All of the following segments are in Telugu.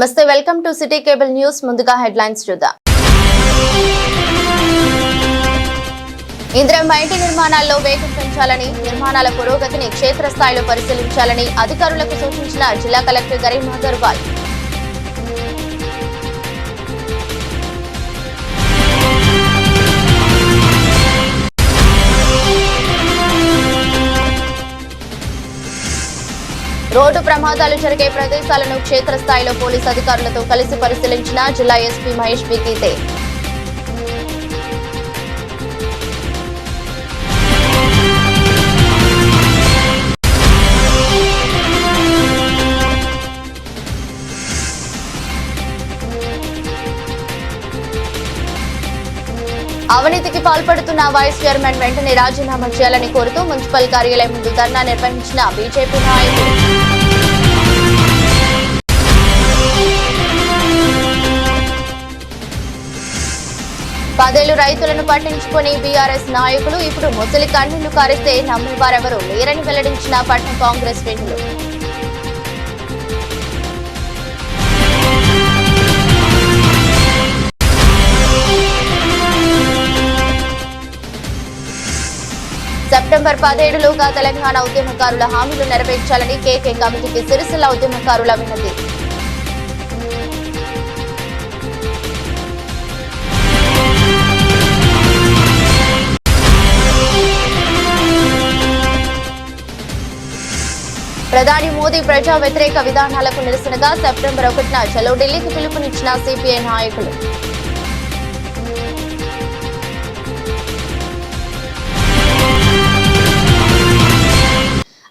నమస్తే, welcome to city cable news. ముందుగా హెడ్లైన్స్ చూద్దాం. ఇందిరమ్మ ఇంటి నిర్మాణాల్లో వేగం పెంచాలని, నిర్మాణాల పురోగతిని క్షేత్రస్థాయిలో పరిశీలించాలని అధికారులకు సూచించిన జిల్లా కలెక్టర్ గరీం అగర్వాల్. రోడ్డు ప్రమాదాలు జరిగే ప్రదేశాలను క్షేత్రస్థాయిలో పోలీసు అధికారులతో కలిసి పరిశీలించిన జిల్లా ఎస్పీ మహేష్ బి గీతే. అవినీతికి పాల్పడుతున్న వైస్ చైర్మన్ వెంటనే రాజీనామా చేయాలని కోరుతూ మున్సిపల్ కార్యాలయం ముందు ధర్నా నిర్వహించిన బీజేపీ నాయకులు. పదేళ్లు రైతులను పట్టించుకుని బీఆర్ఎస్ నాయకులు ఇప్పుడు ముసలి కన్నీళ్లు కారిస్తే నమ్మేవారెవరూ లేరని వెల్లడించిన పట్నం కాంగ్రెస్ శ్రేణులు. సెప్టెంబర్ 17లోగా తెలంగాణ ఉద్యమకారుల హామీలు నెరవేర్చాలని కేకే కమిటీకి సిరిసిల్ల ఉద్యమకారుల వినతి. ప్రధాని మోదీ ప్రజా వ్యతిరేక విధానాలకు నిరసనగా సెప్టెంబర్ 1న చలో ఢిల్లీకి పిలుపునిచ్చిన సిపిఐ నాయకులు.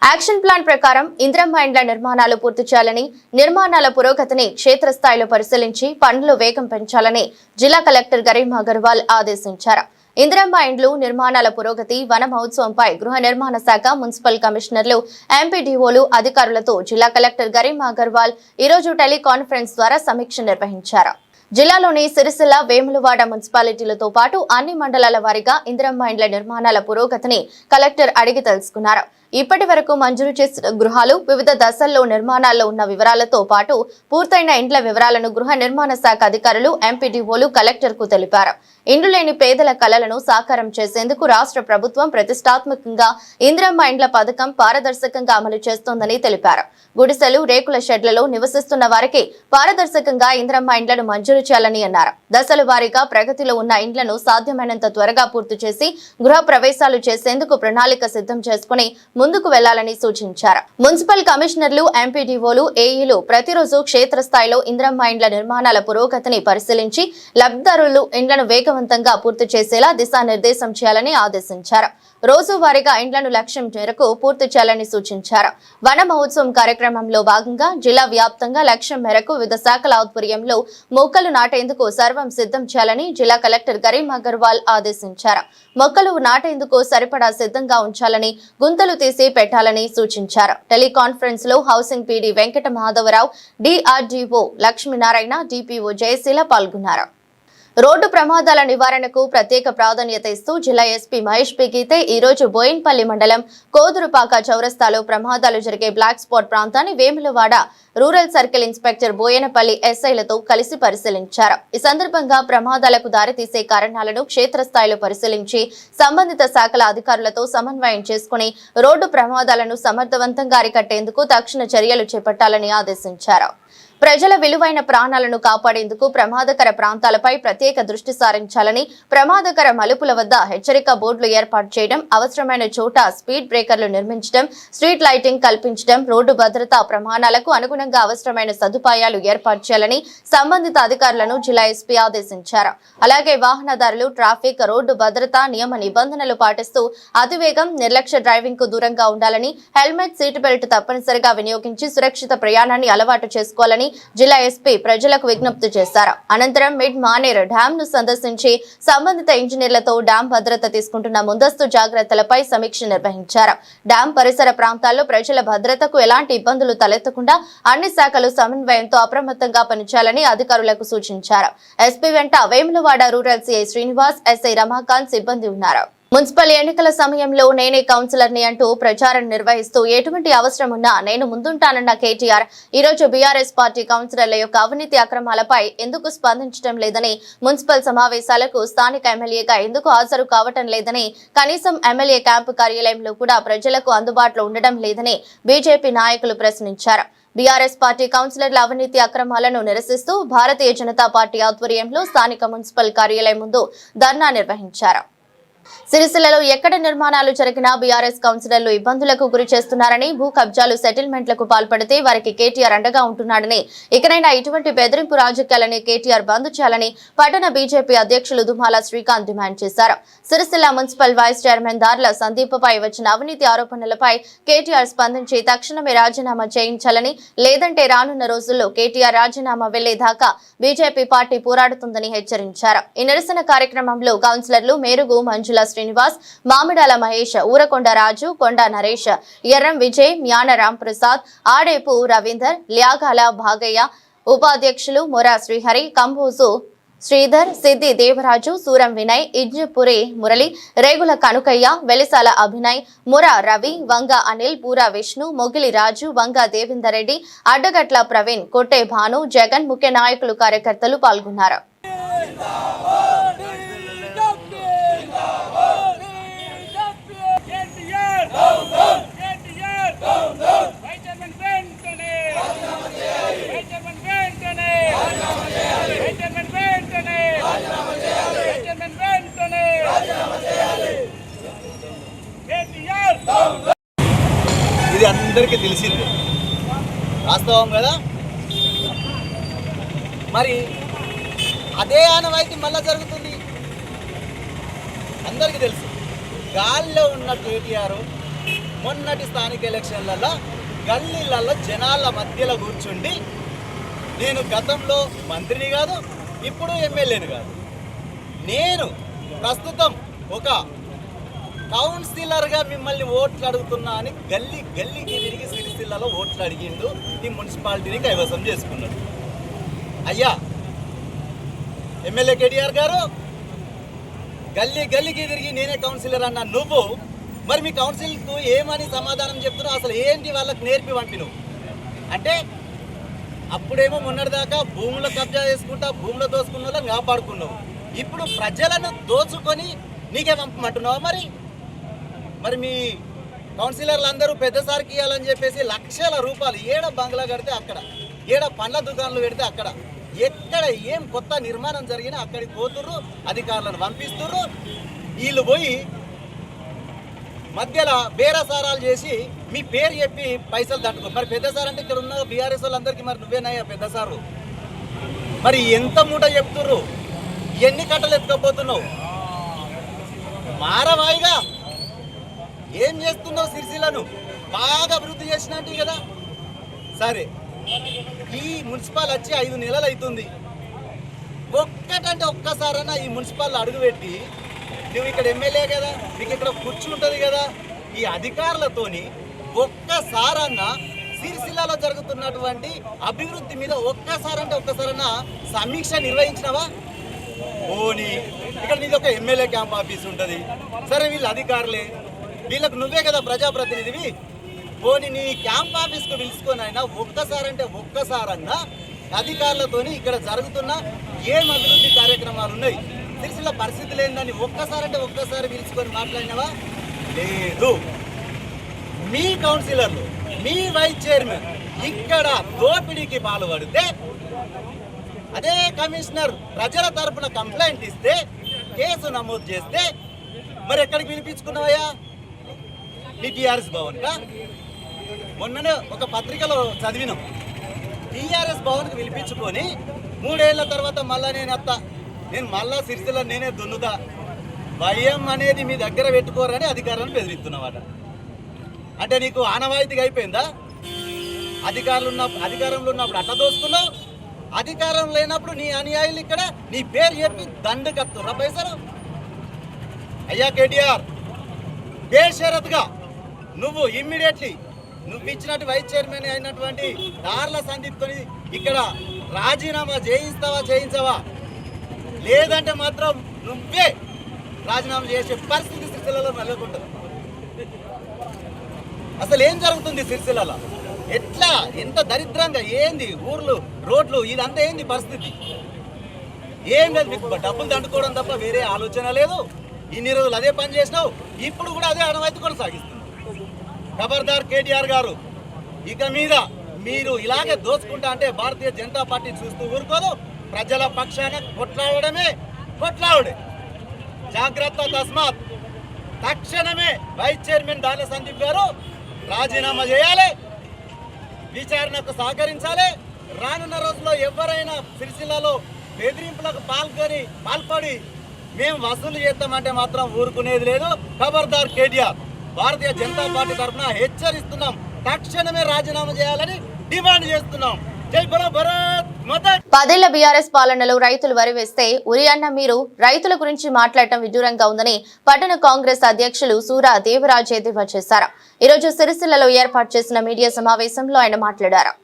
యాక్షన్ ప్లాన్ ప్రకారం ఇందిరమ్మ ఇండ్ల నిర్మాణాలు పూర్తి చేయాలని, నిర్మాణాల పురోగతిని క్షేత్రస్థాయిలో పరిశీలించి పనులు వేగం పెంచాలని జిల్లా కలెక్టర్ గరీం అగర్వాల్ ఆదేశించారు. ఇందిరమ్మ ఇండ్లు నిర్మాణాల పురోగతి, వన మహోత్సవంపై గృహ నిర్మాణ శాఖ, మున్సిపల్ కమిషనర్లు, ఎంపీడీఓలు అధికారులతో జిల్లా కలెక్టర్ గరీం అగర్వాల్ ఈరోజు టెలికాన్ఫరెన్స్ ద్వారా సమీక్ష నిర్వహించారు. జిల్లాలోని సిరిసిల్ల, వేములవాడ మున్సిపాలిటీలతో పాటు అన్ని మండలాల వారీగా ఇందిరమ్మ ఇండ్ల నిర్మాణాల పురోగతిని కలెక్టర్ అడిగి తెలుసుకున్నారు. ఇప్పటి వరకు మంజూరు చేసిన గృహాలు, వివిధ దశల్లో నిర్మాణాల్లో ఉన్న వివరాలతో పాటు పూర్తయిన ఇండ్ల వివరాలను గృహ నిర్మాణ శాఖ అధికారులు, ఎంపీడీఓలు కలెక్టర్ కు తెలిపారు. ఇండ్లు లేని పేదల కలలను సాకారం చేసేందుకు రాష్ట్ర ప్రభుత్వం ప్రతిష్టాత్మకంగా ఇందిరమ్మ ఇండ్ల పథకం పారదర్శకంగా అమలు చేస్తోందని తెలిపారు. గుడిసెలు, రేకుల షెడ్లలో నివసిస్తున్న వారికి పారదర్శకంగా ఇందిరమ్మ ఇండ్లను మంజూరు చేయాలని అన్నారు. దశల వారీగా ప్రగతిలో ఉన్న ఇండ్లను సాధ్యమైనంత త్వరగా పూర్తి చేసి గృహ ప్రవేశాలు చేసేందుకు ప్రణాళిక సిద్ధం చేసుకుని ముందుకు వెళ్లాలని సూచించారు. మున్సిపల్ కమిషనర్లు, ఎంపీడీఓలు, ఏఈలు ప్రతిరోజు క్షేత్రస్థాయిలో ఇందిరమ్మ ఇండ్ల నిర్మాణాల పురోగతిని పరిశీలించి లబ్ధిదారులు ఇండ్లను వేగవంతంగా పూర్తి చేసేలా దిశానిర్దేశం చేయాలని ఆదేశించారు. రోజువారీగా ఇండ్లను లక్ష్యం మేరకు పూర్తి చేయాలని సూచించారు. వన మహోత్సవం కార్యక్రమంలో భాగంగా జిల్లా వ్యాప్తంగా లక్ష్యం మేరకు వివిధ శాఖల ఆధ్వర్యంలో మొక్కలు నాటేందుకు సర్వం సిద్ధం చేయాలని జిల్లా కలెక్టర్ గరీం అగర్వాల్ ఆదేశించారు. మొక్కలు నాటేందుకు సరిపడా సిద్ధంగా ఉంచాలని, గుంతలు తీసి పెట్టాలని సూచించారు. టెలికాన్ఫరెన్స్ లో housing PD Venkata Madhavarao, DRDO Lakshminarayana, DPO Jayasheela పాల్గొన్నారు. రోడ్డు ప్రమాదాల నివారణకు ప్రత్యేక ప్రాధాన్యత ఇస్తూ జిల్లా ఎస్పీ మహేష్ బి గీతే ఈ రోజు బోయిన్పల్లి మండలం కోదురుపాక చౌరస్తాలో ప్రమాదాలు జరిగే బ్లాక్ స్పాట్ ప్రాంతాన్ని Vemulawada rural circle inspector Boinpalli ఎస్ఐలతో కలిసి పరిశీలించారు. ఈ సందర్భంగా ప్రమాదాలకు దారితీసే కారణాలను క్షేత్రస్థాయిలో పరిశీలించి సంబంధిత శాఖల అధికారులతో సమన్వయం చేసుకుని రోడ్డు ప్రమాదాలను సమర్థవంతంగా అరికట్టేందుకు తక్షణ చర్యలు చేపట్టాలని ఆదేశించారు. ప్రజల విలువైన ప్రాణాలను కాపాడేందుకు ప్రమాదకర ప్రాంతాలపై ప్రత్యేక దృష్టి సారించాలని, ప్రమాదకర మలుపుల వద్ద హెచ్చరిక బోర్డులు ఏర్పాటు చేయడం, అవసరమైన చోట స్పీడ్ బ్రేకర్లు నిర్మించడం, స్ట్రీట్ లైటింగ్ కల్పించడం, రోడ్డు భద్రతా ప్రమాణాలకు అనుగుణంగా అవసరమైన సదుపాయాలు ఏర్పాటు చేయాలని సంబంధిత అధికారులను జిల్లా ఎస్పీ ఆదేశించారు. అలాగే వాహనదారులు ట్రాఫిక్, రోడ్డు భద్రతా నియమ నిబంధనలు పాటిస్తూ అతివేగం, నిర్లక్ష్య డ్రైవింగ్ కు దూరంగా ఉండాలని, హెల్మెట్, సీట్ బెల్ట్ తప్పనిసరిగా వినియోగించి సురక్షిత ప్రయాణాన్ని అలవాటు చేసుకోవాలని జిల్లా ఎస్పీ ప్రజలకు విజ్ఞప్తి చేశారు. అనంతరం మిడ్ మానేర్ డ్యాం ను సందర్శించి సంబంధిత ఇంజనీర్లతో డ్యాం భద్రత తీసుకుంటున్న ముందస్తు జాగ్రత్తలపై సమీక్ష నిర్వహించారు. డ్యాం పరిసర ప్రాంతాల్లో ప్రజల భద్రతకు ఎలాంటి ఇబ్బందులు తలెత్తకుండా అన్ని శాఖలు సమన్వయంతో అప్రమత్తంగా పనిచేయాలని అధికారులకు సూచించారు. ఎస్పీ వెంట Vemulawada rural CI Srinivas, SI Ramakanth సిబ్బంది ఉన్నారు. మున్సిపల్ ఎన్నికల సమయంలో నేనే కౌన్సిలర్ని అంటూ ప్రచారం నిర్వహిస్తూ ఎటువంటి అవసరం ఉన్నా నేను ముందుంటానన్న కేటీఆర్ ఈ రోజు బీఆర్ఎస్ పార్టీ కౌన్సిలర్ల యొక్క అవినీతి అక్రమాలపై ఎందుకు స్పందించడం లేదని, మున్సిపల్ సమావేశాలకు స్థానిక ఎమ్మెల్యేగా ఎందుకు హాజరు కావటం లేదని, కనీసం ఎమ్మెల్యే క్యాంపు కార్యాలయంలో కూడా ప్రజలకు అందుబాటులో ఉండడం లేదని బీజేపీ నాయకులు ప్రశ్నించారు. బీఆర్ఎస్ పార్టీ కౌన్సిలర్ల అవినీతి అక్రమాలను నిరసిస్తూ భారతీయ జనతా పార్టీ ఆధ్వర్యంలో స్థానిక మున్సిపల్ కార్యాలయం ముందు ధర్నా నిర్వహించారు. సిరిసిల్లలో ఎక్కడ నిర్మాణాలు జరిగినా బీఆర్ఎస్ కౌన్సిలర్లు ఇబ్బందులకు గురి చేస్తున్నారని, భూ కబ్జాలు సెటిల్మెంట్లకు పాల్పడితే వారికి కేటీఆర్ అండగా ఉంటున్నాడని, ఇకనైనా ఇటువంటి బెదిరింపు రాజకీయాలని కేటీఆర్ బంద్ చేయాలని పట్టణ బీజేపీ అధ్యక్షులు దుమాల శ్రీకాంత్ డిమాండ్ చేశారు. సిరిసిల్ల మున్సిపల్ వైస్ చైర్మన్ దార్ల సందీప్పై వచ్చిన అవినీతి ఆరోపణలపై కేటీఆర్ స్పందించి తక్షణమే రాజీనామా చేయించాలని, లేదంటే రానున్న రోజుల్లో కేటీఆర్ రాజీనామా వెళ్లేదాకా బీజేపీ పార్టీ పోరాడుతుందని హెచ్చరించారు. ఈ నిరసన కార్యక్రమంలో కౌన్సిలర్లు మేరుగు మంజుల శ్రీనివాస్, మామిడాల మహేష్, ఊరకొండ రాజు, కొండ నరేష్, ఎర్రం విజయ్, మ్యాన రామ్ ప్రసాద్, ఆడేపు రవీందర్, ల్యాగాల భాగయ్య, ఉపాధ్యక్షులు మొర శ్రీహరి, కంబోజు శ్రీధర్, సిద్ది దేవరాజు, సూరం వినయ్, ఇజ్జపురి మురళి, రేగుల కనుకయ్య, వెలిసాల అభినయ్, ముర రవి, వంగ అనిల్, పూర విష్ణు, మొగిలి రాజు, వంగ దేవేందర్ రెడ్డి, అడ్డగట్ల ప్రవీణ్, కొట్టే భాను, జగన్ ముఖ్య నాయకులు కార్యకర్తలు పాల్గొన్నారు. ఇది అందరికీ తెలిసిందే, వాస్తవం కదా. మరి అదే ఆనవాయితీ మళ్ళా జరుగుతుంది, అందరికీ తెలుసు. గాల్లో ఉన్న కేటీఆర్ మొన్నటి స్థానిక ఎలక్షన్లలో గల్లీలలో జనాల మధ్యలో కూర్చుండి, నేను గతంలో మంత్రిని కాదు, ఇప్పుడు ఎమ్మెల్యేని కాదు, నేను ప్రస్తుతం ఒక కౌన్సిలర్గా మిమ్మల్ని ఓట్లు అడుగుతున్నా అని గల్లీకి తిరిగి సిరిసిల్లలో ఓట్లు అడిగిండు. ఈ మున్సిపాలిటీని కైవసం చేసుకున్నాడు. అయ్యా ఎమ్మెల్యే కేటీఆర్ గారు, గల్లీకి తిరిగి నేనే కౌన్సిలర్ అన్నా నువ్వు, మరి మీ కౌన్సిల్కు ఏమని సమాధానం చెప్తున్నావు? అసలు ఏంటి వాళ్ళకి నేర్పి పంపిను అంటే, అప్పుడేమో మొన్నటిదాకా భూముల కబ్జా చేసుకుంటా భూములు దోసుకున్న వాళ్ళని కాపాడుకున్నావు, ఇప్పుడు ప్రజలను దోచుకొని నీకే పంపమంటున్నావా? మరి మీ కౌన్సిలర్లు అందరూ పెద్దసారికి ఇవ్వాలని చెప్పేసి లక్షల రూపాయలు ఏడ బంగ్లా కడితే అక్కడ, ఏడ పండ్ల దుకాణాలు పెడితే అక్కడ, ఎక్కడ ఏం కొత్త నిర్మాణం జరిగినా అక్కడికి పోతుర్రు, అధికారులను పంపిస్తుర్రు. వీళ్ళు పోయి మధ్యలో బేరసారాలు చేసి మీ పేరు చెప్పి పైసలు దంటుకో. మరి పెద్దసార్ అంటే ఇక్కడ ఉన్న బీఆర్ఎస్ వాళ్ళందరికీ మరి నువ్వేనాయా పెద్దసారు? మరి ఎంత మూట చెప్తుర్రు, ఎన్ని కట్టలు ఎత్తుకపోతున్నావు? మారవాయిగా ఏం చేస్తున్నావు? సిరిసిల్లను బాగా అభివృద్ధి చేసినట్టు కదా. సరే, ఈ మున్సిపల్ వచ్చి 5 నెలలు అవుతుంది. ఒక్కసారైనా ఈ మున్సిపల్ అడుగుపెట్టి, నువ్వు ఇక్కడ ఎమ్మెల్యే కదా, నీకు ఇక్కడ కుర్చీ ఉంటుంది కదా, ఈ అధికారులతోని ఒక్కసారన్నా సిరిసిల్లలో జరుగుతున్నటువంటి అభివృద్ధి మీద ఒక్కసారైనా సమీక్ష నిర్వహించినవా? పోనీ ఇక్కడ నీది ఒక ఎమ్మెల్యే క్యాంప్ ఆఫీస్ ఉంటుంది, సరే వీళ్ళు అధికారులే, వీళ్ళకు నువ్వే కదా ప్రజాప్రతినిధివి. పోనీ నీ క్యాంప్ ఆఫీస్కు పిలుచుకొని అయినా ఒక్కసారన్నా అధికారులతోని ఇక్కడ జరుగుతున్న ఏం అభివృద్ధి కార్యక్రమాలు ఉన్నాయి, సిరిసిల్ల పరిస్థితులు ఏందని ఒక్కసారి పిలుచుకొని మాట్లాడినవా? లేదు. మీ కౌన్సిలర్లు, మీ వైస్ చైర్మన్ ఇక్కడ దోపిడీకి పాల్పడితే, అదే కమిషనర్ ప్రజల తరపున కంప్లైంట్ ఇస్తే, కేసు నమోదు చేస్తే, మరి ఎక్కడికి పిలిపించుకున్నావయ్యా? మీ టీఆర్ఎస్ భవన్గా. మొన్ననే ఒక పత్రికలో చదివినాం, టీఆర్ఎస్ భవన్కి పిలిపించుకొని 3 ఏళ్ల తర్వాత మళ్ళా నేను మళ్ళా సిరిసిల్ల నేనే దున్నుతా, భయం అనేది మీ దగ్గర పెట్టుకోరని అధికారులను బెదిరిస్తున్నావాట. అంటే నీకు ఆనవాయితీగా అయిపోయిందా? అధికారంలో ఉన్నప్పుడు అట్లా దోసుకున్నావు, అధికారం లేనప్పుడు నీ అనుయాయులు ఇక్కడ నీ పేరు చెప్పి దండకత్తురా పైసలు. అయ్యా కేటీఆర్, బేషరతుగా నువ్వు ఇమ్మీడియట్లీ నువ్వు ఇచ్చినట్టు వైస్ చైర్మన్ అయినటువంటి దార్ల సందీప్తో ఇక్కడ రాజీనామా చేయించవా? లేదంటే మాత్రం నువ్వే రాజీనామా చేసే పరిస్థితి సిరిసిల్లలో నెలకొంటుంది. అసలు ఏం జరుగుతుంది సిరిసిల్లలో? ఎట్లా, ఎంత దరిద్రంగా, ఏంది ఊర్లు, రోడ్లు, ఇదంతా ఏంది పరిస్థితి? ఏం లేదు, మీకు డబ్బులు దండుకోవడం తప్ప వేరే ఆలోచన లేదు. ఇన్ని రోజులు అదే పని చేసినావు, ఇప్పుడు కూడా అదే ఆనవాయితీ కొనసాగిస్తున్నావు. ఖబర్దార్ కేటీఆర్ గారు, ఇక మీద మీరు ఇలాగే దోచుకుంటా అంటే భారతీయ జనతా పార్టీ చూస్తూ ఊరుకోదు. ప్రజల పక్షాన కొట్లాడే జాగ్రత్త. తస్మాత్ తక్షణమే వైస్ చైర్మన్ దాల సందీప్ గారు రాజీనామా చేయాలి, విచారణకు సహకరించాలి. రానున్న రోజుల్లో ఎవరైనా సిరిసిల్లలో బెదిరింపులకు పాల్పడి మేము వసూలు చేస్తామంటే మాత్రం ఊరుకునేది లేదు. ఖబర్దార్ కేటీఆర్, భారతీయ జనతా పార్టీ తరఫున హెచ్చరిస్తున్నాం, తక్షణమే రాజీనామా చేయాలని డిమాండ్ చేస్తున్నాం. జై బలో భారత్ మాతా. 10 ఏళ్ల బీఆర్ఎస్ పాలనలో రైతులు వరి వేస్తే ఉరి అన్న మీరు రైతుల గురించి మాట్లాడటం విడ్డూరంగా ఉందని పట్టణ కాంగ్రెస్ అధ్యక్షులు సూరా దేవరాజ్ ఎద్దేవా చేశారు. ఈ రోజు సిరిసిల్లలో ఏర్పాటు చేసిన మీడియా సమావేశంలో ఆయన మాట్లాడారు.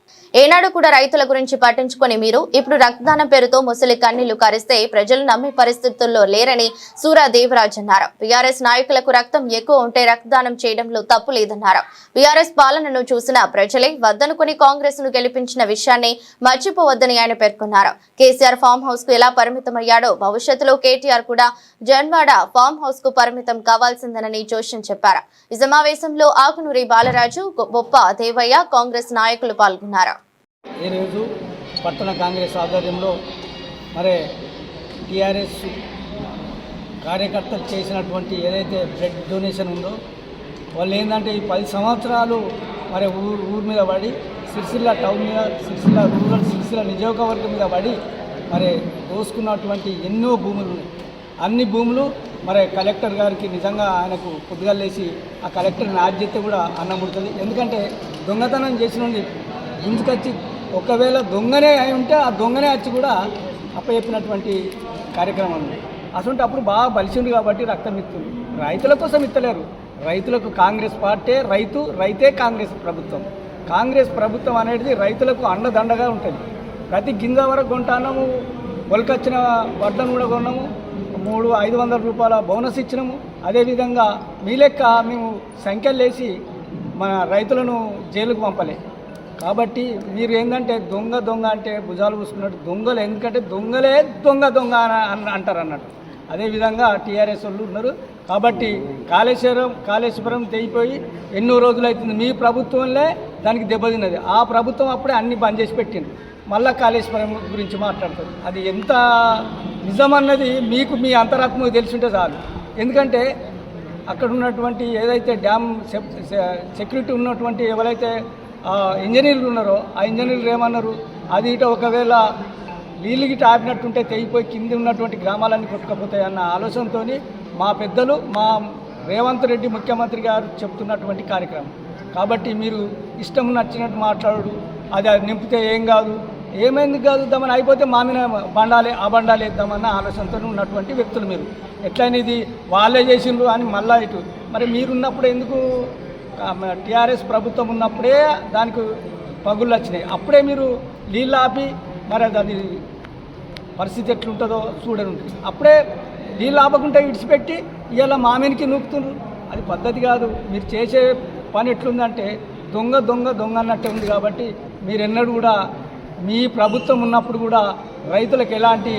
ఏనాడు కూడా రైతుల గురించి పట్టించుకొని మీరు ఇప్పుడు రక్తదానం పేరుతో ముసలి కన్నీళ్లు కారిస్తే ప్రజలు నమ్మే పరిస్థితుల్లో లేరని సూరా దేవరాజ్ అన్నారు. బీఆర్ఎస్ నాయకులకు రక్తం ఎక్కువ ఉంటే రక్తదానం చేయడంలో తప్పు లేదన్నారు. బీఆర్ఎస్ పాలనను చూసిన ప్రజలే వద్దనుకుని కాంగ్రెస్ ను గెలిపించిన విషయాన్ని మర్చిపోవద్దని ఆయన పేర్కొన్నారు. కేసీఆర్ ఫామ్ హౌస్ కు ఎలా పరిమితమయ్యాడో భవిష్యత్తులో కేటీఆర్ కూడా జన్వాడ ఫామ్ హౌస్ కు పరిమితం కావాల్సిందేనని జోషన్ చెప్పారు. ఈ సమావేశంలో ఆకునూరి బాలరాజు, బొప్ప దేవయ్య, కాంగ్రెస్ నాయకులు పాల్గొన్నారు. ఈరోజు పట్టణ కాంగ్రెస్ ఆధ్వర్యంలో మరి టీఆర్ఎస్ కార్యకర్తలు చేసినటువంటి ఏదైతే బ్లడ్ డొనేషన్ ఉందో వాళ్ళు ఏంటంటే ఈ 10 సంవత్సరాలు మరి ఊరు మీద పడి సిరిసిల్ల టౌన్ మీద, సిరిసిల్ల రూరల్, సిరిసిల్ల నియోజకవర్గం మీద పడి మరి దోసుకున్నటువంటి ఎన్నో భూములు ఉన్నాయి. అన్ని భూములు మరి కలెక్టర్ గారికి నిజంగా ఆయనకు పొద్దుగా లేచి ఆ కలెక్టర్ని ఆద్యత కూడా అన్నముడుతుంది. ఎందుకంటే దొంగతనం చేసిన గుంజుకొచ్చి ఒకవేళ దొంగనే అయి ఉంటే ఆ దొంగనే వచ్చి కూడా అప్పచెప్పినటువంటి కార్యక్రమం ఉంది. అసలు అప్పుడు బాగా బలిసింది కాబట్టి రక్తం ఇస్తుంది. రైతుల కోసం ఇస్తలేరు. రైతులకు కాంగ్రెస్ పార్టీ రైతే కాంగ్రెస్ ప్రభుత్వం. కాంగ్రెస్ ప్రభుత్వం అనేది రైతులకు అండదండగా ఉంటుంది. ప్రతి గింజ వరకు కొంటాము, మొలకొచ్చిన వడ్లను కూడా కొన్నాము, 500 రూపాయల బోనస్ ఇచ్చినాము. అదేవిధంగా మీ లెక్క మేము సంఖ్యలు వేసి మన రైతులను జైలుకు పంపలే. కాబట్టి మీరు ఏంటంటే దొంగ అంటే భుజాలు పూసుకున్నట్టు దొంగలు, ఎందుకంటే దొంగలే దొంగ అంటారు అన్నట్టు. అదేవిధంగా టీఆర్ఎస్ వాళ్ళు ఉన్నారు. కాబట్టి కాళేశ్వరం తెగిపోయి ఎన్నో రోజులు అవుతుంది. మీ ప్రభుత్వంలో దానికి దెబ్బతిన్నది. ఆ ప్రభుత్వం అప్పుడే అన్ని బంద్ చేసి పెట్టింది. మళ్ళీ కాళేశ్వరం గురించి మాట్లాడుతుంది. అది ఎంత నిజమన్నది మీకు మీ అంతరాత్మకు తెలిసింటే చాలు. ఎందుకంటే అక్కడ ఉన్నటువంటి ఏదైతే డ్యామ్ సెక్యూరిటీ ఉన్నటువంటి ఎవరైతే ఇంజనీర్లు ఉన్నారో ఆ ఇంజనీర్లు ఏమన్నారు, అది ఇట ఒకవేళ నీళ్ళు గిట ఆపినట్టుంటే తెగిపోయి కింద ఉన్నటువంటి గ్రామాలన్నీ కొట్టుకపోతాయి అన్న ఆలోచనతో మా పెద్దలు, మా రేవంత్ రెడ్డి ముఖ్యమంత్రి గారు చెప్తున్నటువంటి కార్యక్రమం. కాబట్టి మీరు ఇష్టం నచ్చినట్టు మాట్లాడు, అది నింపితే ఏం కాదు, ఏమైంది కాదు, దామని అయిపోతే మా మీద ఆ బండాలు వేద్దామన్న ఆలోచనతో ఉన్నటువంటి వ్యక్తులు మీరు. ఎట్లయినా ఇది వాళ్ళే చేసిండ్రు అని మళ్ళా ఇటు మరి మీరున్నప్పుడు ఎందుకు టీఆర్ఎస్ ప్రభుత్వం ఉన్నప్పుడే దానికి పగుళ్ళు వచ్చినాయి. అప్పుడే మీరు నీళ్ళు ఆపి మరి అది పరిస్థితి ఎట్లుంటుందో చూడనుంటుంది. అప్పుడే నీళ్ళు ఆపకుండా ఇడిచిపెట్టి ఇవాళ మామినికి నూపుతున్నారు. అది పద్ధతి కాదు. మీరు చేసే పని ఎట్లుందంటే దొంగ అన్నట్టే ఉంది. కాబట్టి మీరెన్నడూ కూడా మీ ప్రభుత్వం ఉన్నప్పుడు కూడా రైతులకు ఎలాంటి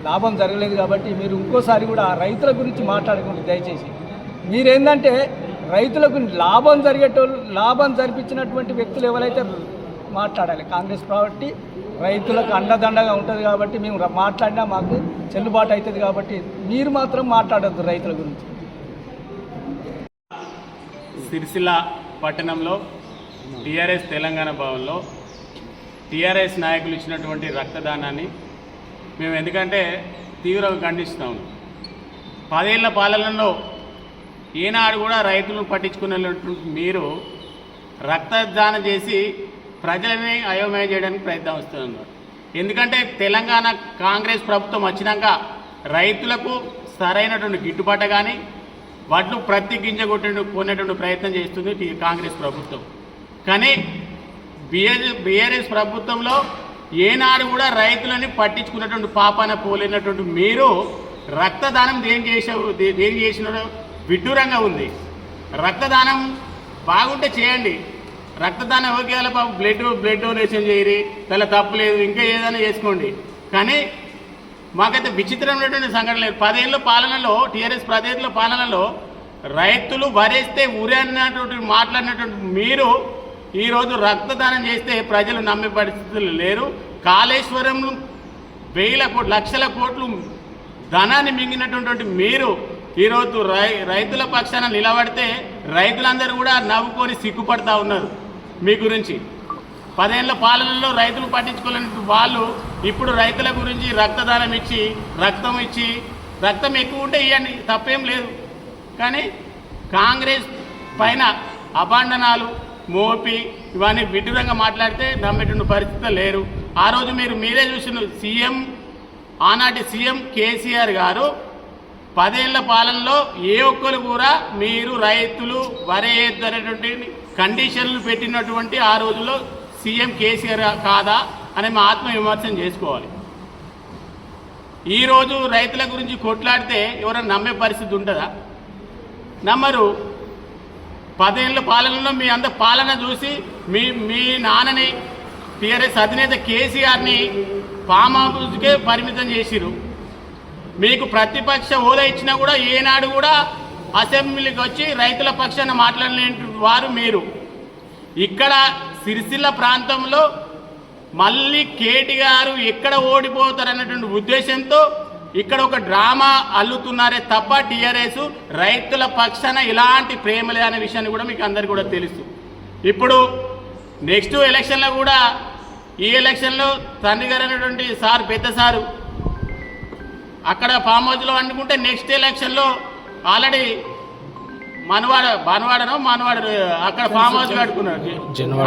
లాభం జరగలేదు. కాబట్టి మీరు ఇంకోసారి కూడా రైతుల గురించి మాట్లాడకండి దయచేసి. మీరేందంటే రైతులకు లాభం జరిపించినటువంటి వ్యక్తులు ఎవరైతే మాట్లాడాలి. కాంగ్రెస్ పార్టీ రైతులకు అండదండగా ఉంటుంది కాబట్టి మేము మాట్లాడినా మాకు చెల్లుబాటు అవుతుంది. కాబట్టి మీరు మాత్రం మాట్లాడద్దు రైతుల గురించి. సిరిసిల్ల పట్టణంలో టీఆర్ఎస్ తెలంగాణ భవన్లో టీఆర్ఎస్ నాయకులు ఇచ్చినటువంటి రక్తదానాన్ని మేము ఎందుకంటే తీవ్రంగా ఖండిస్తున్నాము. 10 ఏళ్ల పాలనలో ఈనాడు కూడా రైతులను పట్టించుకున్నటువంటి మీరు రక్తదానం చేసి ప్రజలని అయోమయం చేయడానికి ప్రయత్నం వస్తున్నారు. ఎందుకంటే తెలంగాణ కాంగ్రెస్ ప్రభుత్వం వచ్చినాక రైతులకు సరైనటువంటి గిట్టుబాటు కానీ వడ్లు ప్రతి గింజ కొనేటువంటి ప్రయత్నం చేస్తుంది కాంగ్రెస్ ప్రభుత్వం. కానీ బీఆర్ఎస్ ప్రభుత్వంలో ఏనాడు కూడా రైతులని పట్టించుకున్నటువంటి పాపాన పోలేనటువంటి మీరు రక్తదానం దేని చేసినారో విడ్డూరంగా ఉంది. రక్తదానం బాగుంటే చేయండి, రక్తదానం ఓకేయాల బ్లడ్ డొనేషన్ చేయరి, దానిలో తప్పు లేదు, ఇంకా ఏదైనా చేసుకోండి. కానీ మాకైతే విచిత్రమైనటువంటి సంఘటన లేదు. 10 ఏళ్ళ పాలనలో, టీఆర్ఎస్ 10 ఏళ్ళ పాలనలో రైతులు వరేస్తే ఊరే అన్నటువంటి మాట్లాడినటువంటి మీరు ఈరోజు రక్తదానం చేస్తే ప్రజలు నమ్మే పరిస్థితులు లేరు. కాళేశ్వరం వేల కోట్లు, లక్షల కోట్లు ధనాన్ని మింగినటువంటి మీరు ఈరోజు రైతుల పక్షాన నిలబడితే రైతులందరూ కూడా నవ్వుకొని సిగ్గుపడతా ఉన్నారు మీ గురించి. 10 ఏళ్ళ పాలనలో రైతులు పట్టించుకోలేని వాళ్ళు ఇప్పుడు రైతుల గురించి రక్తదానం ఇచ్చి రక్తం ఎక్కువ ఉంటే ఇవ్వండి, తప్పేం లేదు. కానీ కాంగ్రెస్ పైన అభాండనాలు మోపి ఇవన్నీ విడ్డూరంగా మాట్లాడితే నమ్మేటువంటి పరిస్థితులు లేరు. ఆ రోజు మీరే చూసిన ఆనాటి సీఎం కేసీఆర్ గారు 10 ఏళ్ల పాలనలో ఏ ఒక్కరు కూడా మీరు రైతులు వరేద్దనేటువంటి కండిషన్లు పెట్టినటువంటి ఆ రోజుల్లో సీఎం కేసీఆర్ కాదా అని మా ఆత్మవిమర్శనం చేసుకోవాలి. ఈరోజు రైతుల గురించి కొట్లాడితే ఎవరైనా నమ్మే పరిస్థితి ఉంటుందా? నమ్మరు. 10 ఏళ్ల పాలనలో మీ అందరి పాలన చూసి మీ నాన్నని టీఆర్ఎస్ అధినేత కేసీఆర్ని ఫామ్ హౌస్కే పరిమితం చేసిరు. మీకు ప్రతిపక్ష హోదా ఇచ్చినా కూడా ఏనాడు కూడా అసెంబ్లీకి వచ్చి రైతుల పక్షాన మాట్లాడలేని వారు మీరు. ఇక్కడ సిరిసిల్ల ప్రాంతంలో మళ్ళీ కేటీఆర్ ఎక్కడ ఓడిపోతారన్నటువంటి ఉద్దేశంతో ఇక్కడ ఒక డ్రామా అల్లుతున్నారే తప్ప టీఆర్ఎస్ రైతుల పక్షాన ఇలాంటి ప్రేమ లేదనే విషయాన్ని కూడా మీకు అందరికీ కూడా తెలుసు. ఇప్పుడు నెక్స్ట్ ఎలక్షన్లో కూడా ఈ ఎలక్షన్లో తండ్రి గారు అనేటువంటి సార్, పెద్ద సారు అక్కడ ఫామ్ హౌస్లో వండుకుంటే నెక్స్ట్ ఎలక్షన్లో ఆల్రెడీ మనవాడ అక్కడ ఫామ్ హౌస్ కట్టుకున్నారు.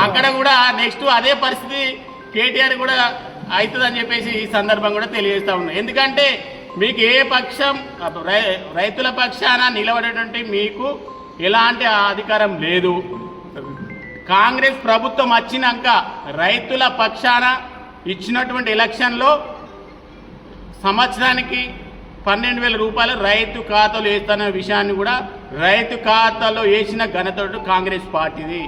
అక్కడ కూడా నెక్స్ట్ అదే పరిస్థితి కేటీఆర్ కూడా అవుతుందని చెప్పేసి ఈ సందర్భం కూడా తెలియజేస్తా ఉన్నాం. ఎందుకంటే మీకు ఏ పక్షం రైతుల పక్షాన నిలబడేటువంటి మీకు ఎలాంటి అధికారం లేదు. కాంగ్రెస్ ప్రభుత్వం వచ్చినాక రైతుల పక్షాన ఇచ్చినటువంటి ఎలక్షన్లో సంవత్సరానికి 12,000 రూపాయలు రైతు ఖాతాలో వేస్తున్న విషయాన్ని కూడా రైతు ఖాతాలో వేసిన ఘనత కాంగ్రెస్ పార్టీది,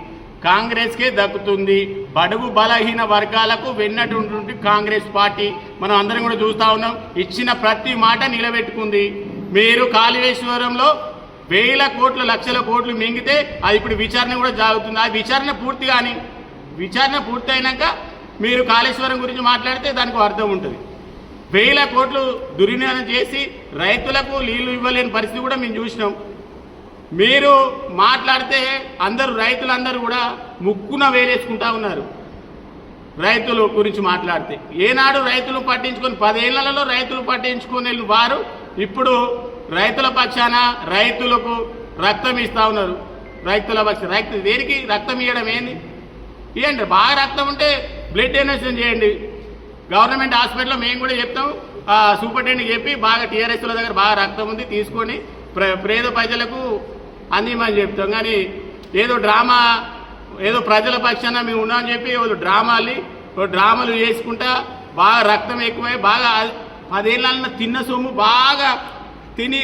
కాంగ్రెస్కే దక్కుతుంది. బడుగు బలహీన వర్గాలకు వెన్నటువంటి కాంగ్రెస్ పార్టీ మనం అందరం కూడా చూస్తూ ఉన్నాం. ఇచ్చిన ప్రతి మాట నిలబెట్టుకుంది. మీరు కాళేశ్వరంలో వేల కోట్లు లక్షల కోట్లు మింగితే అది ఇప్పుడు విచారణ కూడా జరుగుతుంది. ఆ విచారణ పూర్తి అయినాక మీరు కాళేశ్వరం గురించి మాట్లాడితే దానికి అర్థం ఉంటుంది. వేల కోట్లు దుర్వినియోగం చేసి రైతులకు నీళ్లు ఇవ్వలేని పరిస్థితి కూడా మేము చూసినాం. మీరు మాట్లాడితే రైతులందరూ కూడా ముక్కున వేరేసుకుంటా ఉన్నారు. రైతుల గురించి మాట్లాడితే ఏనాడు రైతులు పట్టించుకొని 10 ఏళ్లలో రైతులు పట్టించుకునే వారు ఇప్పుడు రైతుల పక్షాన రైతులకు రక్తం ఇస్తూ ఉన్నారు. రైతు దేనికి రక్తం ఇవ్వడం ఏంది? ఇవ్వండి, బాగా రక్తం ఉంటే బ్లడ్ డొనేషన్ చేయండి. గవర్నమెంట్ హాస్పిటల్లో మేము కూడా చెప్తాం, సూపరింటెండెంట్కి చెప్పి బాగా టీఆర్ఎస్ల దగ్గర బాగా రక్తం ఉంది తీసుకొని పేద ప్రజలకు అందిమని చెప్తాం. కానీ ఏదో ప్రజల పక్షాన మేము ఉన్నామని చెప్పి డ్రామాలు చేసుకుంటా బాగా రక్తం ఎక్కువై బాగా 10 ఏళ్ళ తిన్న సొమ్ము బాగా తిని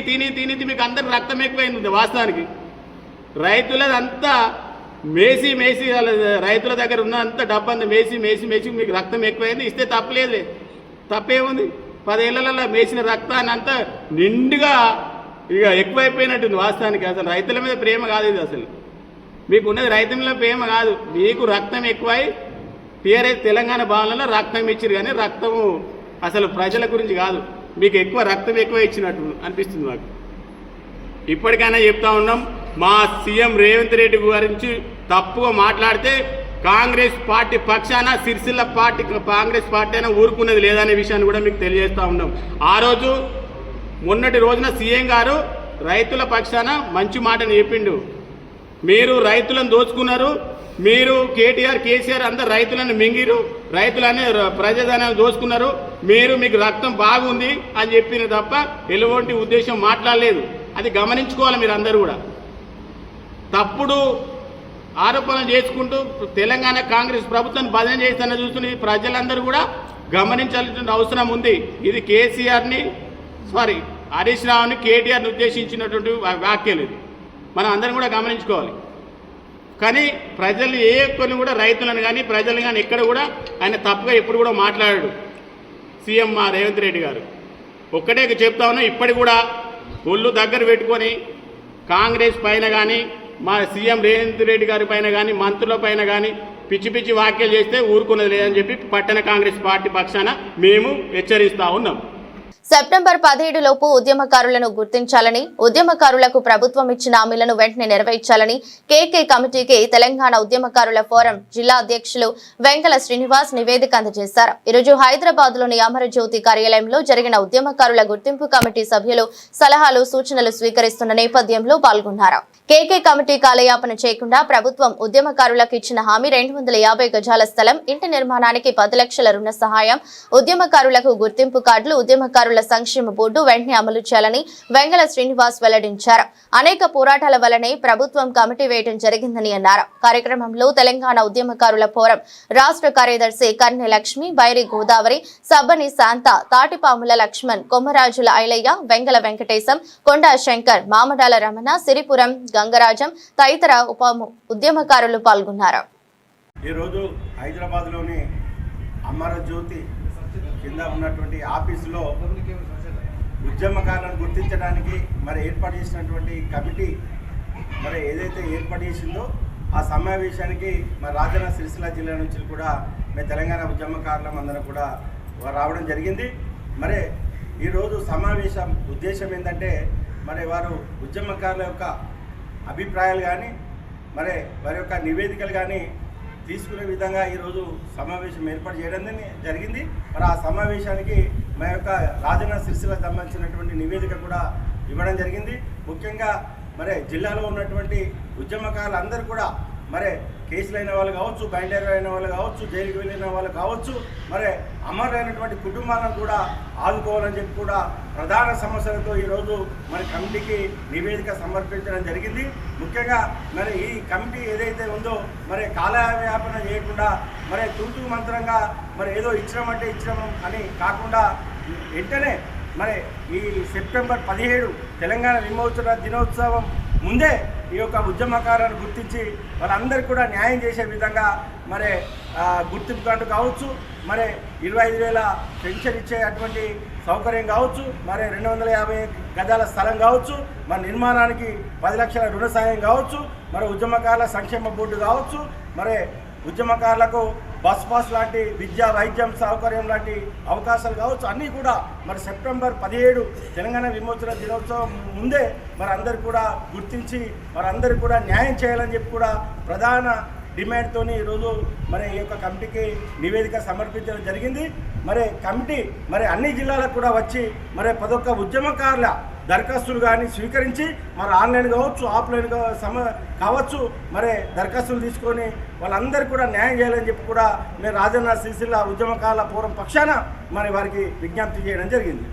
మీకు అందరికి రక్తం ఎక్కువైంది. వాస్తవానికి రైతులదంతా మేసి రైతుల దగ్గర ఉన్నంత డబ్బంతా మేసి మీకు రక్తం ఎక్కువైంది. ఇస్తే తప్పలేదులే, తప్పేముంది? 10 ఏళ్లలో మేసిన రక్తాన్ని అంతా నిండుగా ఇక ఎక్కువైపోయినట్టుంది. వాస్తవానికి అసలు రైతుల మీద ప్రేమ కాదు ఇది. అసలు మీకు ఉన్నది రైతుల మీద ప్రేమ కాదు, మీకు రక్తం ఎక్కువై టీఆర్ఎస్ తెలంగాణ భవన్లలో రక్తం ఇచ్చారు. కానీ రక్తము అసలు ప్రజల గురించి కాదు, మీకు ఎక్కువ రక్తం ఎక్కువ ఇచ్చినట్టు అనిపిస్తుంది మాకు. ఇప్పటికైనా చెప్తా ఉన్నాం, మా సీఎం రేవంత్ రెడ్డి గురించి తప్పుగా మాట్లాడితే కాంగ్రెస్ పార్టీ పక్షాన సిరిసిల్ల కాంగ్రెస్ పార్టీ అయినా ఊరుకున్నది లేదనే విషయాన్ని కూడా మీకు తెలియజేస్తూ ఉన్నాం. ఆ రోజు మొన్నటి రోజున సీఎం గారు రైతుల పక్షాన మంచి మాటను చెప్పిండు. మీరు రైతులను దోచుకున్నారు, మీరు కేసీఆర్ అందరు రైతులను మింగిరు, రైతులని ప్రజాధనాన్ని దోచుకున్నారు, మీకు రక్తం బాగుంది అని చెప్పిన తప్ప ఎలాంటి ఉద్దేశం మాట్లాడలేదు. అది గమనించుకోవాలి మీరు అందరూ కూడా. తప్పుడు ఆరోపణలు చేసుకుంటూ తెలంగాణ కాంగ్రెస్ ప్రభుత్వాన్ని బదనం చేస్తానని చూస్తున్న ప్రజలందరూ కూడా గమనించాల్సిన అవసరం ఉంది. ఇది హరీష్ రావుని కేటీఆర్ని ఉద్దేశించినటువంటి వ్యాఖ్యలు ఇది మనం అందరం కూడా గమనించుకోవాలి. కానీ ప్రజలు ఏ కొన్ని కూడా రైతులను కానీ ప్రజలను కానీ ఎక్కడ కూడా ఆయన తప్పుగా ఎప్పుడు కూడా మాట్లాడాడు. సీఎం రేవంత్ రెడ్డి గారు ఒక్కటే చెప్తా ఉన్నా, ఇప్పటి కూడా ఒళ్ళు దగ్గర పెట్టుకొని కాంగ్రెస్ పైన కానీ మా సీఎం రేవంత్ రెడ్డి గారి పైన కానీ మంత్రుల పైన కానీ పిచ్చి పిచ్చి వ్యాఖ్యలు చేస్తే ఊరుకున్నది లేదని చెప్పి పట్టణ కాంగ్రెస్ పార్టీ పక్షాన మేము హెచ్చరిస్తా ఉన్నాం. సెప్టెంబర్ 17 లోపు ఉద్యమకారులను గుర్తించాలని, ఉద్యమకారులకు ప్రభుత్వం ఇచ్చిన హామీలను వెంటనే నెరవేర్చాలని కేకే కమిటీకి తెలంగాణ ఉద్యమకారుల ఫోరం జిల్లా అధ్యక్షులు వెంకల శ్రీనివాస్ నివేదిక అందజేశారు. ఈరోజు హైదరాబాద్ లోని అమరజ్యోతి కార్యాలయంలో జరిగిన ఉద్యమకారుల గుర్తింపు కమిటీ సభ్యులు సలహాలు సూచనలు స్వీకరిస్తున్న నేపథ్యంలో పాల్గొన్నారు. కేకే కమిటీ కాలయాపన చేయకుండా ప్రభుత్వం ఉద్యమకారులకు ఇచ్చిన హామీ 250 గజాల స్థలం, ఇంటి నిర్మాణానికి 10 లక్షల రుణ సహాయం, ఉద్యమకారులకు గుర్తింపు కార్డులు, ఉద్యమకారుల సంక్షేమ బోర్డు వెంటనే అమలు చేయాలని వెంగళ శ్రీనివాస్ వెల్లడించారు. అనేక పోరాటాల వల్లనే ప్రభుత్వం కమిటీ వేయడం జరిగిందని అన్నారు. కార్యక్రమంలో తెలంగాణ ఉద్యమకారుల ఫోరం రాష్ట్ర కార్యదర్శి కన్నె లక్ష్మి, బైరి గోదావరి, సబ్బని శాంత, తాటిపాముల లక్ష్మణ్, కొమ్మరాజుల ఐలయ్య, వెంగళ వెంకటేశం, కొండా శంకర్, మామడాల రమణ, సిరిపురం గంగరాజం తదితర ఉద్యమకారులు పాల్గొన్నారు. ఈరోజు హైదరాబాద్లోని అమరజ్యోతి కింద ఉన్నటువంటి ఆఫీసులో ఉద్యమకారులను గుర్తించడానికి మరి ఏర్పాటు చేసినటువంటి కమిటీ మరి ఏదైతే ఏర్పాటు చేసిందో ఆ సమావేశానికి మరి రాజన్న సిరిసిల్ల జిల్లా నుంచి కూడా మేము తెలంగాణ ఉద్యమకారులం అందరం కూడా రావడం జరిగింది. మరి ఈరోజు సమావేశం ఉద్దేశం ఏంటంటే మరి వారు ఉద్యమకారుల యొక్క అభిప్రాయాలు కానీ మరి వారి యొక్క నివేదికలు కానీ తీసుకునే విధంగా ఈరోజు సమావేశం ఏర్పాటు చేయడం జరిగింది. మరి ఆ సమావేశానికి మా యొక్క రాజన్న సిరిసిల్లకు సంబంధించినటువంటి నివేదిక కూడా ఇవ్వడం జరిగింది. ముఖ్యంగా మరి జిల్లాలో ఉన్నటువంటి ఉద్యమకారులు అందరూ కూడా మరి కేసులైన వాళ్ళు కావచ్చు, బైండర్ అయిన వాళ్ళు కావచ్చు, జైలుకి వెళ్ళిన వాళ్ళు కావచ్చు, మరి అమరులైనటువంటి కుటుంబాలను కూడా ఆదుకోవాలని చెప్పి కూడా ప్రధాన సమస్యలతో ఈరోజు మరి కమిటీకి నివేదిక సమర్పించడం జరిగింది. ముఖ్యంగా మరి ఈ కమిటీ ఏదైతే ఉందో మరి కాలయాపన చేయకుండా మరి తూతూ మంత్రంగా మరి ఏదో ఇచ్చినామంటే ఇచ్చినాం అని కాకుండా వెంటనే మరి ఈ సెప్టెంబర్ 17 తెలంగాణ విమోచన దినోత్సవం ముందే ఈ యొక్క ఉద్యమకారులను గుర్తించి వాళ్ళందరికీ కూడా న్యాయం చేసే విధంగా మరి గుర్తింపు కార్డు కావచ్చు, మరి 25,000 పెన్షన్ ఇచ్చే అటువంటి సౌకర్యం కావచ్చు, మరి 250 గజాల స్థలం కావచ్చు, మరి నిర్మాణానికి 10 లక్షల రుణ సాయం కావచ్చు, మరి ఉద్యమకారుల సంక్షేమ బోర్డు కావచ్చు, మరి ఉద్యమకారులకు బస్ పాస్ లాంటి విద్యా వైద్యం సౌకర్యం లాంటి అవకాశాలు కావచ్చు, అన్నీ కూడా మరి సెప్టెంబర్ 17 తెలంగాణ విమోచన దినోత్సవం ముందే మరి అందరు కూడా గుర్తించి మరి అందరు కూడా న్యాయం చేయాలని చెప్పి కూడా ప్రధాన డిమాండ్తో ఈరోజు మరి ఈ యొక్క కమిటీకి నివేదిక సమర్పించడం జరిగింది. మరి కమిటీ మరి అన్ని జిల్లాలకు కూడా వచ్చి మరి 11 ఉద్యమకారుల దరఖాస్తులు కానీ స్వీకరించి మరి ఆన్లైన్ కావచ్చు, ఆఫ్లైన్ కావచ్చు, మరి దరఖాస్తులు తీసుకొని వాళ్ళందరికీ కూడా న్యాయం చేయాలని చెప్పి కూడా మేము రాజన్న సిరిసిల్ల ఉద్యమకారుల ఫోరం పక్షాన మరి వారికి విజ్ఞప్తి చేయడం జరిగింది.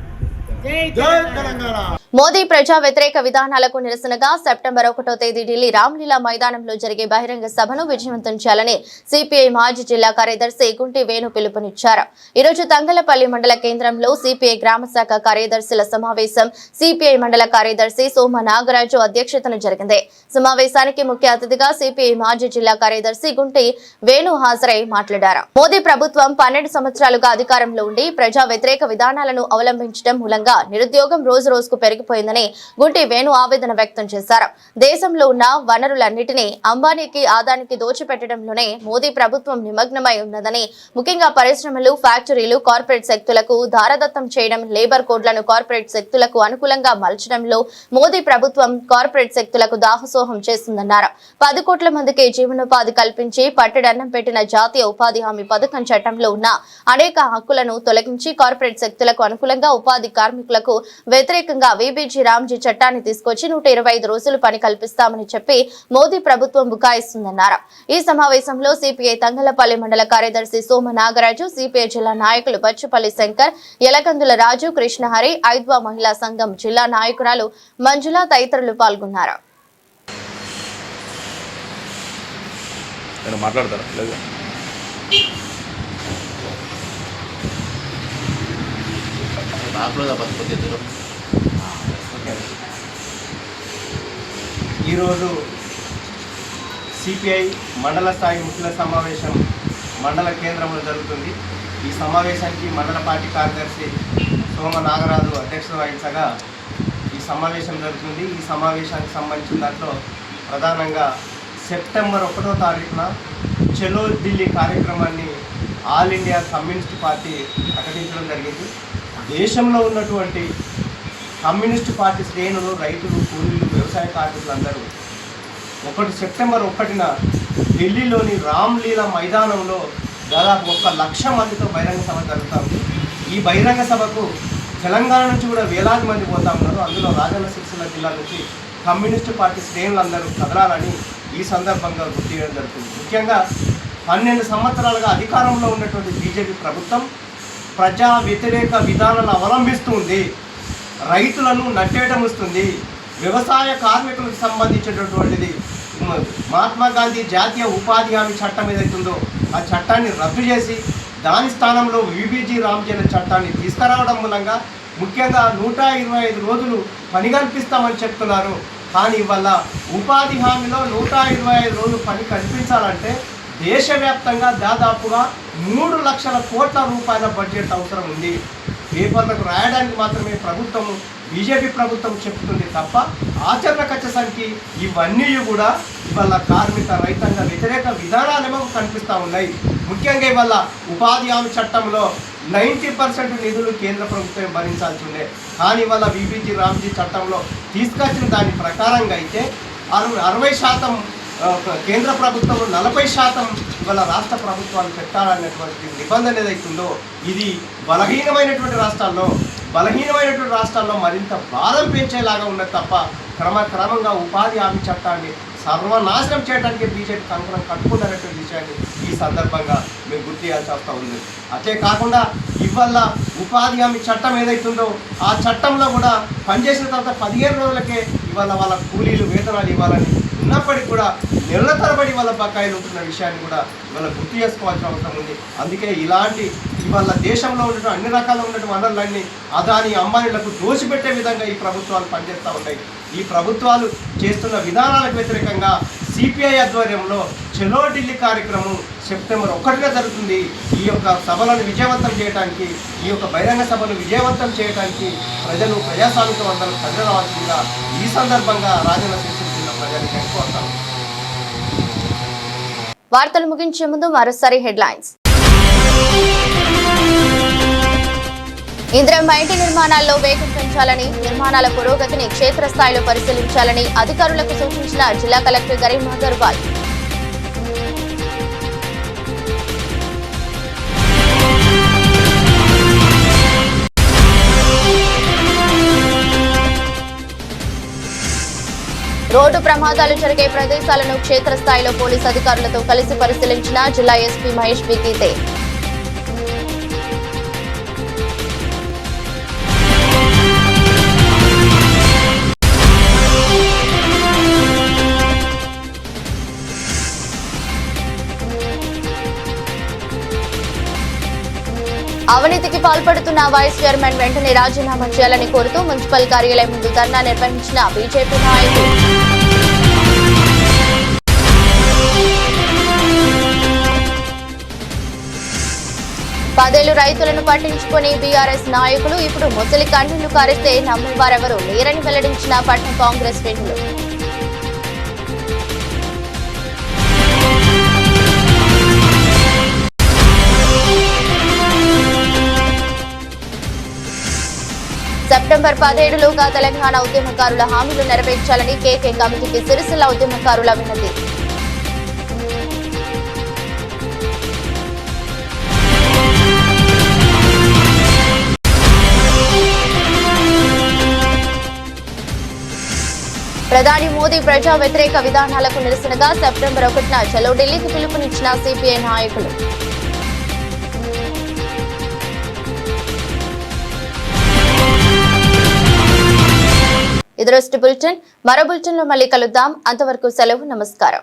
మోదీ ప్రజా వ్యతిరేక విధానాలకు నిరసనగా సెప్టెంబర్ 1వ తేదీ ఢిల్లీ రామ్లీలా మైదానంలో జరిగే బహిరంగ సభను విజయవంతం చేయాలని సిపిఐ మాజీ జిల్లా కార్యదర్శి గుంటి వేణు పిలుపునిచ్చారు. ఈరోజు తంగలపల్లి మండల కేంద్రంలో సిపిఐ గ్రామ శాఖ కార్యదర్శుల సమావేశం సిపిఐ మండల కార్యదర్శి సోమ నాగరాజు అధ్యక్షతన జరిగింది. సమావేశానికి ముఖ్య అతిథిగా సిపిఐ మాజీ జిల్లా కార్యదర్శి గుంటి వేణు హాజరై మాట్లాడారు. మోదీ ప్రభుత్వం 12 సంవత్సరాలుగా అధికారంలో ఉండి ప్రజా వ్యతిరేక విధానాలను అవలంబించడం మూలంగా నిరుద్యోగం రోజు రోజుకు పెరిగిపోయిందని గుంటి వేణు ఆవేదన వ్యక్తం చేశారు. దేశంలో ఉన్న వనరులన్నిటినీ అంబానీకి ఆదానికి దోచిపెట్టడంలోనే మోదీ ప్రభుత్వం నిమగ్నమై ఉన్నదని, ముఖ్యంగా పరిశ్రమలు, ఫ్యాక్టరీలు కార్పొరేట్ శక్తులకు దారదత్తం చేయడం, లేబర్ కోడ్లను కార్పొరేట్ శక్తులకు అనుకూలంగా మలచడంలో మోదీ ప్రభుత్వం కార్పొరేట్ శక్తులకు దాహసోహం చేస్తుందన్నారు. 10 కోట్ల మందికి జీవనోపాధి కల్పించి పట్టెడన్నం పెట్టిన జాతీయ ఉపాధి హామీ పథకం చట్టంలో ఉన్న అనేక హక్కులను తొలగించి కార్పొరేట్ శక్తులకు అనుకూలంగా ఉపాధి కార్మికులకు వ్యతిరేకంగా వీబీజీ రామ్జీ చట్టాన్ని తీసుకొచ్చి 125 రోజులు పని కల్పిస్తామని చెప్పి మోదీ ప్రభుత్వం బుకాయిస్తుందన్నారు. ఈ సమావేశంలో సిపిఐ తంగలపల్లి మండల కార్యదర్శి సోమ నాగరాజు, సిపిఐ జిల్లా నాయకులు బచ్చుపల్లి శంకర్, యలకందుల రాజు, కృష్ణహరి, ఐద్వా మహిళా సంఘం జిల్లా నాయకురాలు మంజుల తదితరులు పాల్గొన్నారు. आपलं ఈరోజు సిపిఐ మండల స్థాయి ముఖ్యుల సమావేశం మండల కేంద్రంలో జరుగుతుంది. ఈ సమావేశానికి మండల పార్టీ కార్యదర్శి సోమ నాగరాజు అధ్యక్షత వహించగా ఈ సమావేశం జరుగుతుంది. ఈ సమావేశానికి సంబంధించిన దాంట్లో ప్రధానంగా సెప్టెంబర్ 1వ తారీఖున చలో ఢిల్లీ కార్యక్రమాన్ని ఆల్ ఇండియా కమ్యూనిస్ట్ పార్టీ ప్రకటించడం జరిగింది. దేశంలో ఉన్నటువంటి కమ్యూనిస్ట్ పార్టీ శ్రేణులు, రైతులు, కూలీలు, వ్యవసాయ కార్మికులందరూ సెప్టెంబర్ 1న ఢిల్లీలోని రామ్లీలా మైదానంలో దాదాపు 1,00,000 మందితో బహిరంగ సభ జరుగుతుంది. ఈ బహిరంగ సభకు తెలంగాణ నుంచి కూడా వేలాది మంది పోతా ఉన్నారు. అందులో రాజన్న సిరిసిల్ల జిల్లా నుంచి కమ్యూనిస్టు పార్టీ శ్రేణులందరూ కదలాలని ఈ సందర్భంగా గుర్తు చేయడం జరుగుతుంది. ముఖ్యంగా 12 సంవత్సరాలుగా అధికారంలో ఉన్నటువంటి బీజేపీ ప్రభుత్వం ప్రజా వ్యతిరేక విధానాలను అవలంబిస్తుంది, రైతులను నట్టేటముస్తుంది. వ్యవసాయ కార్మికులకు సంబంధించినటువంటిది మహాత్మా గాంధీ జాతీయ ఉపాధి హామీ చట్టం ఏదైతుందో ఆ చట్టాన్ని రద్దు చేసి దాని స్థానంలో విబిజి రామ్జీ అనే చట్టాన్ని తీసుకురావడం మూలంగా ముఖ్యంగా 125 రోజులు పని కల్పిస్తామని చెప్తున్నారు. కానీ ఇవాళ ఉపాధి హామీలో 125 రోజులు పని కల్పించాలంటే దేశవ్యాప్తంగా దాదాపుగా 3 లక్షల కోట్ల రూపాయల బడ్జెట్ అవసరం ఉంది. పేపర్లకు రాయడానికి మాత్రమే ప్రభుత్వము, బీజేపీ ప్రభుత్వం చెప్తుంది తప్ప ఆచరణకు వచ్చేసరికి ఇవన్నీ కూడా ఇవాళ కార్మిక రైతాంగ వ్యతిరేక విధానాలేమో కనిపిస్తూ ఉన్నాయి. ముఖ్యంగా ఇవాళ ఉపాధి హామీ చట్టంలో 90% నిధులు కేంద్ర ప్రభుత్వం భరించాల్సి ఉండే. కానీ ఇవాళ విబిజి రామ్జీ చట్టంలో తీసుకొచ్చిన దాని ప్రకారంగా అయితే 60% కేంద్ర ప్రభుత్వం, 40% ఇవాళ రాష్ట్ర ప్రభుత్వాలు పెట్టాలనేటువంటి నిబంధన ఏదైతుందో ఇది బలహీనమైనటువంటి రాష్ట్రాల్లో మరింత భారం పెంచేలాగా ఉన్నది తప్ప క్రమంగా ఉపాధి హామీ చట్టాన్ని సర్వనాశనం చేయడానికి బీజేపీ కంకణం కట్టుకున్నటువంటి విషయాన్ని ఈ సందర్భంగా మేము గుర్తు చేయాల్సి వస్తూ ఉంది. అంతేకాకుండా ఇవాళ ఉపాధి హామీ చట్టం ఏదైతుందో ఆ చట్టంలో కూడా పనిచేసిన తర్వాత 15 రోజులకే ఇవాళ వాళ్ళ కూలీలు వేతనాలు ఇవ్వాలని ఉన్నప్పటికీ కూడా నెలల తరబడి వాళ్ళ బకాయిలు ఉంటున్న విషయాన్ని కూడా ఇవాళ గుర్తు చేసుకోవాల్సిన అవసరం ఉంది. అందుకే ఇలాంటి ఇవాళ దేశంలో ఉన్నటువంటి అన్ని రకాల ఉన్నటువంటి వనరులన్నీ అదాని అంబానీలకు దోచిపెట్టే విధంగా ఈ ప్రభుత్వాలు పనిచేస్తూ ఉంటాయి. ఈ ప్రభుత్వాలు చేస్తున్న విధానాలకు వ్యతిరేకంగా సిపిఐ ఆధ్వర్యంలో చలో ఢిల్లీ కార్యక్రమం సెప్టెంబర్ 1న జరుగుతుంది. ఈ యొక్క సభలను విజయవంతం చేయడానికి, ఈ యొక్క బహిరంగ సభను విజయవంతం చేయడానికి ప్రజాస్వామిక అందరూ కదిలి రావాల్సిందిగా ఈ సందర్భంగా రాజన్న సిరిసిల్ల జిల్లా ప్రజలకు కోరుతాను. వార్తలు ముగించే ముందు మరోసారి హెడ్లైన్స్. ఇందిరమ్మ ఇంటి నిర్మాణాల్లో వేగం పెంచాలని, నిర్మాణాల పురోగతిని క్షేత్రస్థాయిలో పరిశీలించాలని అధికారులకు సూచించిన జిల్లా కలెక్టర్ గరీం అగర్వాల్. రోడ్డు ప్రమాదాలు జరిగే ప్రదేశాలను క్షేత్రస్థాయిలో పోలీసు అధికారులతో కలిసి పరిశీలించిన జిల్లా ఎస్పీ మహేష్ బి గీతే. అవినీతికి పాల్పడుతున్న వైస్ చైర్మన్ వెంటనే రాజీనామా చేయాలని కోరుతూ మున్సిపల్ కార్యాలయం ముందు ధర్నా నిర్వహించిన బీజేపీ నాయకులు. పదేళ్లు రైతులను పట్టించుకుని బీఆర్ఎస్ నాయకులు ఇప్పుడు ముసలి కన్నీళ్లు కారిస్తే నమ్మేవారెవరూ లేరని వెల్లడించిన పట్నం కాంగ్రెస్ శ్రేణులు. సెప్టెంబర్ 17లోగా తెలంగాణ ఉద్యమకారుల హామీలు నెరవేర్చాలని కేకే కమిటీకి సిరిసిల్ల ఉద్యమకారుల వినతి. ప్రధాని మోదీ ప్రజా వ్యతిరేక విధానాలకు నిరసనగా సెప్టెంబర్ 1న చలో ఢిల్లీకి పిలుపునిచ్చిన సిపిఐ నాయకులు. ఇది రోజు బులెటిన్. మరో బులెటిన్లో మళ్ళీ కలుద్దాం. అంతవరకు సెలవు. నమస్కారం.